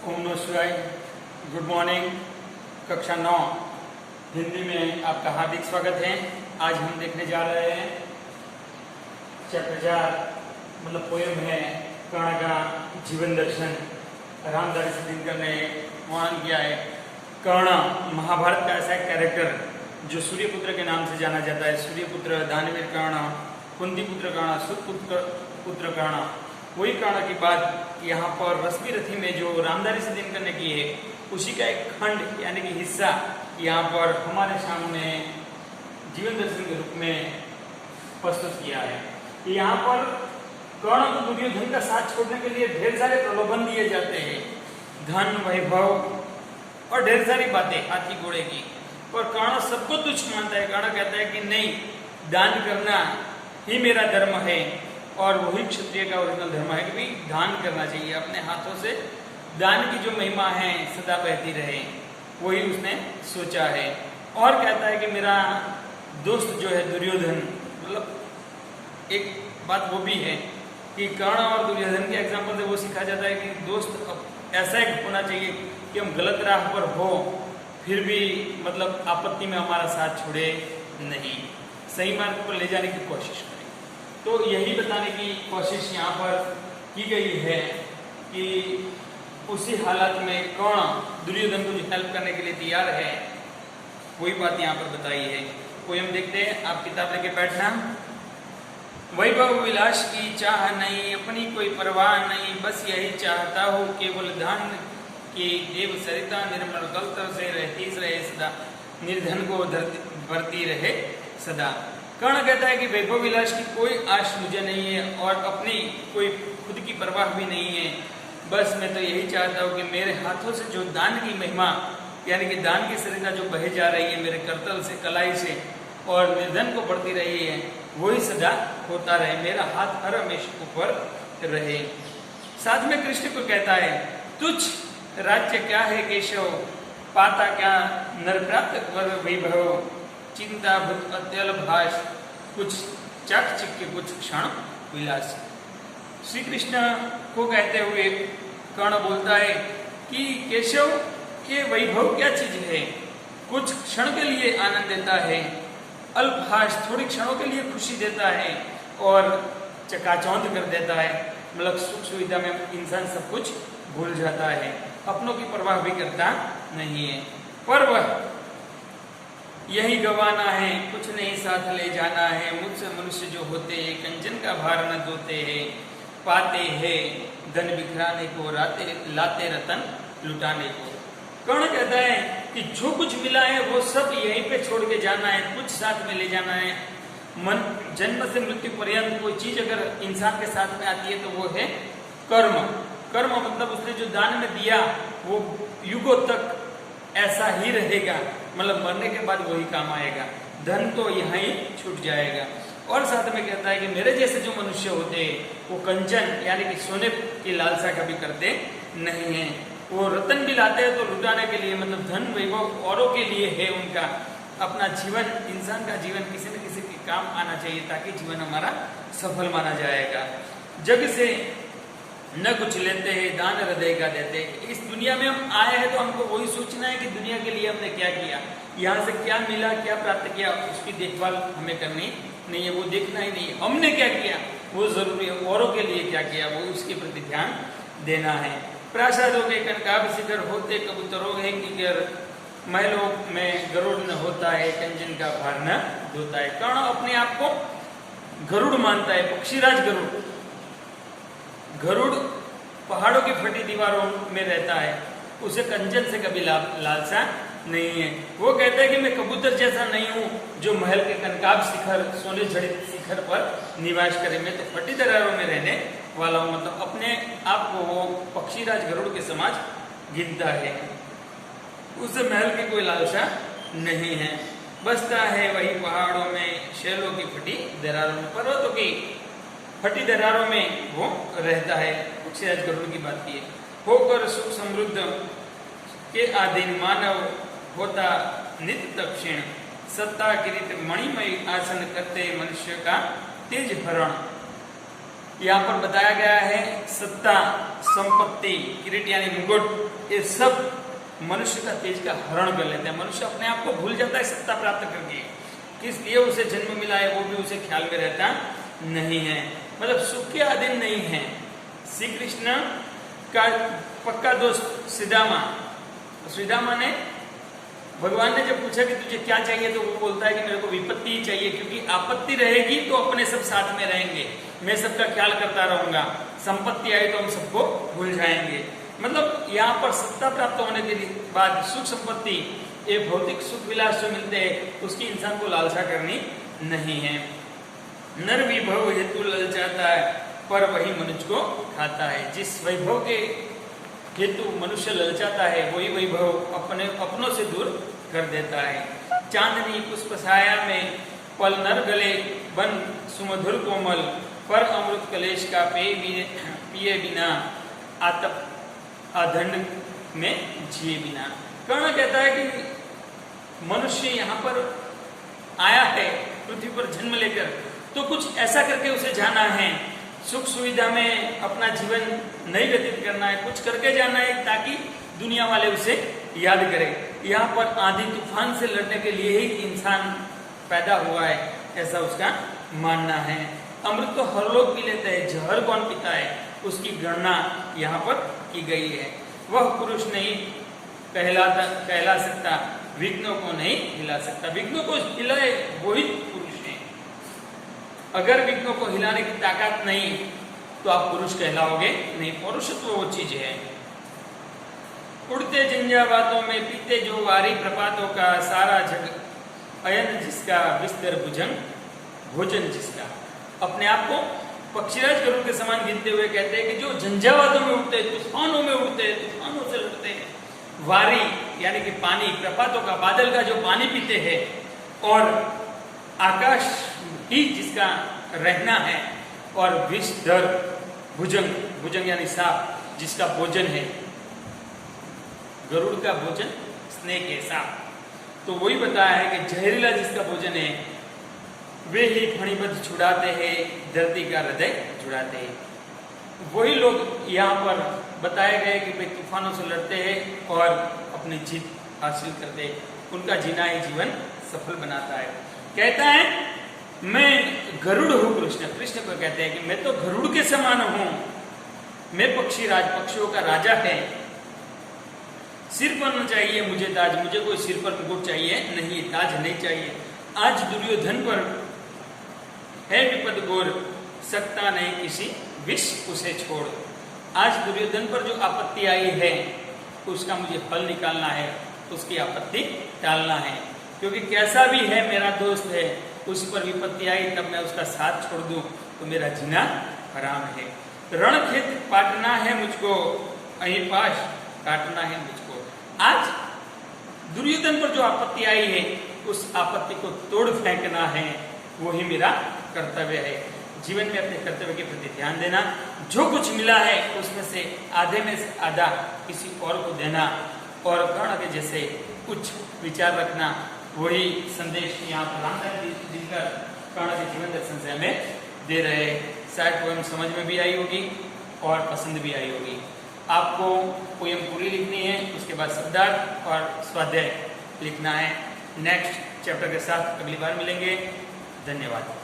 ओम नमः शिवाय। Good morning. कक्षा 9 हिंदी में आपका हार्दिक स्वागत है। आज हम देखने जा रहे हैं चैप्टर 4 मतलब पोयम है कर्ण का जीवन दर्शन। रामधारी सिद्दीकी ने वर्णन किया है। कर्ण महाभारत का ऐसा एक कैरेक्टर जो सूर्यपुत्र के नाम से जाना जाता है। सूर्यपुत्र, दानवीर कर्ण, कुंती पुत्र कर्ण, सुत पुत्र कर्ण। वही कर्ण की बात यहाँ पर रश्मि रथी में जो रामधारी सिद्दीकी ने की है उसी का एक खंड यानी कि हिस्सा यहाँ पर हमारे सामने जीवन दर्शन के रूप में प्रस्तुत किया है। यहाँ पर कर्ण को दुर्योधन का साथ छोड़ने के लिए ढेर सारे प्रलोभन दिए जाते हैं, धन, वैभव और ढेर सारी बातें हाथी घोड़े की, पर कर्ण सबको तुच्छ मानता है। कर्ण कहता है कि नहीं, दान करना ही मेरा धर्म है और वही क्षत्रिय का ओरिजिनल धर्म है कि भाई दान करना चाहिए। अपने हाथों से दान की जो महिमा है सदा बहती रहे, वही उसने सोचा है। और कहता है कि मेरा दोस्त जो है दुर्योधन, मतलब एक बात वो भी है कि कर्ण और दुर्योधन के एग्जाम्पल से वो सीखा जाता है कि दोस्त ऐसा एक होना चाहिए कि हम गलत राह पर हो फिर भी मतलब आपत्ति में हमारा साथ छोड़े नहीं, सही मार्ग पर ले जाने की कोशिश करें। तो यही बताने की कोशिश यहाँ पर की गई है कि उसी हालत में कर्ण दुर्योधन को जो हेल्प करने के लिए तैयार है, वही बात यहाँ पर बताई है। कोई हम देखते हैं, आप किताब लेके बैठना। वैभव विलास की चाह नहीं, अपनी कोई परवाह नहीं, बस यही चाहता हूँ केवल धन की देव सरिता निर्मल गलत से रहती रहे सदा, निर्धन को भरती रहे सदा। कर्ण कहता है कि वैभव विलास की कोई आश मुझे नहीं है और अपनी कोई खुद की परवाह भी नहीं है। बस मैं तो यही चाहता हूँ कि मेरे हाथों से जो दान की महिमा यानी कि दान की सरिता जो बहे जा रही है मेरे करतल से, कलाई से, और निर्धन को बढ़ती रही है, वही सदा होता रहे, मेरा हाथ हर हमेशा ऊपर रहे। साथ में कृष्ण को कहता है, तुच्छ राज्य क्या है केशव, पाता क्या नर प्राप्त वर वैभव, चिंता भूत अत्यल भाष, कुछ चाकचिक्य कुछ क्षण विलास। श्री कृष्ण को कहते हुए कर्ण बोलता है कि केशव ये वैभव क्या चीज है, कुछ क्षण के लिए आनंद देता है, अल्पहास थोड़ी क्षणों के लिए खुशी देता है और चकाचौंध कर देता है, मतलब सुख सुविधा में इंसान सब कुछ भूल जाता है, अपनों की परवाह भी करता नहीं है। पर वह यही गवाना है, कुछ नहीं साथ ले जाना है, मुझसे मनुष्य जो होते हैं कंचन का भार न धोते हैं, पाते हैं धन बिखराने को, लाते रतन लुटाने को। कर्ण कहता है कि जो कुछ मिला है वो सब यहीं पे छोड़ के जाना है, कुछ साथ में ले जाना है। मन जन्म से मृत्यु पर्यंत कोई चीज अगर इंसान के साथ में आती है तो वो है कर्म। कर्म मतलब उसने जो दान में दिया वो युगों तक ऐसा ही रहेगा, मतलब मरने के बाद वही काम आएगा, धन तो यहाँ ही छूट जाएगा। और साथ में कहता है कि मेरे जैसे जो मनुष्य होते हैं वो कंचन यानी कि सोने की लालसा कभी करते नहीं है, वो रतन भी लाते हैं तो लुटाने के लिए, मतलब धन वैभव औरों के लिए है उनका। अपना जीवन, इंसान का जीवन किसी न किसी के काम आना चाहिए ताकि जीवन हमारा सफल माना जाएगा। जग से न कुछ लेते हैं, दान हृदय का देते हैं। इस दुनिया में हम आए हैं तो हमको वही सोचना है कि दुनिया के लिए हमने क्या किया, यहाँ से क्या मिला, क्या प्राप्त किया, उसकी देखभाल हमें करनी नहीं है, वो देखना ही नहीं है। हमने क्या किया वो जरूरी है, औरों के लिए क्या किया वो उसके प्रति ध्यान देना है। प्रासादों के कनकाभ शिखर होते कबूतरों है कि महलों में गरुड़ न होता है, कंचन का भार न धोता है। कर्ण अपने आप को गरुड़ मानता है, पक्षीराज गरुड़। गरुड़ पहाड़ों की फटी दीवारों में रहता है, उसे कंचन से कभी लालसा नहीं है। वो कहता है कि मैं कबूतर जैसा नहीं हूँ जो महल के कनकाभ शिखर, सोने जड़ित शिखर पर निवास करे, मैं तो फटी दरारों में रहने वाला हूँ। मतलब अपने आप को वो पक्षीराज गरुड़ के समाज गिनता है, उसे महल की कोई लालसा नहीं है। बसता है वही पहाड़ों में, शैलों की फटी दरारों में, पर्वतों की फटी दरारों में वो रहता है। पक्षीराज गरुड़ की बात की है। होकर सुख समृद्ध के अधीन मानव होता नित्य दक्षिण, सत्ता किरीट मणिमय आसन करते मनुष्य का तेज हरण। यहाँ पर बताया गया है सत्ता, संपत्ति, किरीट यानी मुकुट ये सब मनुष्य का तेज का हरण कर लेते हैं। मनुष्य अपने आप को भूल जाता है सत्ता प्राप्त करके, किस लिए उसे जन्म मिला है वो भी उसे ख्याल में रहता नहीं है। मतलब सुख के अधीन नहीं है। श्री कृष्ण का पक्का दोस्त श्रीदामा, श्रीदामा ने भगवान ने जब पूछा कि तुझे क्या चाहिए तो वो बोलता है कि मेरे को विपत्ति ही चाहिए, क्योंकि आपत्ति रहेगी तो अपने सब साथ में रहेंगे, मैं सबका ख्याल करता रहूंगा, संपत्ति आई तो हम सबको भूल जाएंगे। मतलब यहाँ पर सत्ता प्राप्त होने के बाद सुख संपत्ति, ये भौतिक सुख विलास जो मिलते हैं उसकी इंसान को लालसा करनी नहीं है। नर विभव हेतु ललचाता है पर वही मनुष्य को खाता है। जिस वैभव के हेतु मनुष्य ललचाता है वही वैभव अपने अपनों से दूर कर देता है। चांदनी पुष्प छाया में पल नर गले बन सुमधुर कोमल, पर अमृत कलेश का पिए बिना आतप अधंड में जिए बिना। कर्ण कहता है कि मनुष्य यहाँ पर आया है पृथ्वी पर जन्म लेकर, तो कुछ ऐसा करके उसे जाना है, सुख सुविधा में अपना जीवन नहीं व्यतीत करना है, कुछ करके जाना है ताकि दुनिया वाले उसे याद करें। यहाँ पर आंधी तूफान से लड़ने के लिए ही इंसान पैदा हुआ है, ऐसा उसका मानना है। अमृत तो हर लोग पी लेते हैं, जहर कौन पीता है उसकी गणना यहाँ पर की गई है। वह पुरुष नहीं कहला सकता, विघ्नों को नहीं हिला सकता। विघ्नों को हिलाए वही पुरुष है। अगर विघ्नों को हिलाने की ताकत नहीं तो आप पुरुष कहलाओगे नहीं। पौरुषत्व वो चीज है। उड़ते झंझावातों में पीते जो वारी प्रपातों का, सारा जग अयन जिसका, विस्तर भुजंग भोजन जिसका। अपने आप को पक्षीराज गरुड़ के समान गिनते हुए कहते हैं कि जो झंझावातों में उड़ते हैं, तूफानों में उड़ते हैं, तूफानों से लड़ते हैं, वारी यानी कि पानी, प्रपातों का, बादल का जो पानी पीते हैं, और आकाश ही जिसका रहना है, और विषधर भुजंग, भुजंग यानी सांप जिसका भोजन है। गरुड़ का भोजन स्नेक है, सांप। तो वही बताया है कि जहरीला जिसका भोजन है वे ही फणिबद्ध छुड़ाते हैं, धरती का हृदय जुड़ाते हैं। वही लोग यहाँ पर बताए गए कि वे तूफानों से लड़ते हैं और अपनी जीत हासिल करते हैं। उनका जीना ही जीवन सफल बनाता है। कहता है मैं गरुड़ हूँ। कृष्ण को कहते हैं कि मैं तो गरुड़ के समान हूँ, मैं पक्षीराज, पक्षियों का राजा है। सिर पर न चाहिए मुझे ताज, मुझे कोई सिर पर मुकुट चाहिए नहीं, ताज नहीं चाहिए। आज दुर्योधन पर है विपद घोर, सकता नहीं किसी विष उसे छोड़। आज दुर्योधन पर जो आपत्ति आई है उसका मुझे फल निकालना है, उसकी आपत्ति टालना है, क्योंकि कैसा भी है मेरा दोस्त है, उस पर विपत्ति आई तब मैं उसका साथ छोड़ दूं तो मेरा जीना हराम है। रणखेत पाटना है मुझको, अहीं पास काटना है मुझको। आज दुर्योधन पर जो आपत्ति आई है उस आपत्ति को तोड़ फेंकना है, वही मेरा कर्तव्य है। जीवन में अपने कर्तव्य के प्रति ध्यान देना, जो कुछ मिला है उसमें से आधे में से आधा किसी और को देना, और कर्ण के जैसे उच्च विचार रखना, वही संदेश यहाँ पर जिनका कर्ण के जीवन दर्शन से हमें दे रहे हैं। शायद पोएम समझ में भी आई होगी और पसंद भी आई होगी। आपको पोएम पूरी लिखनी है, उसके बाद शब्दार्थ और स्वाध्याय लिखना है। नेक्स्ट चैप्टर के साथ अगली बार मिलेंगे। धन्यवाद।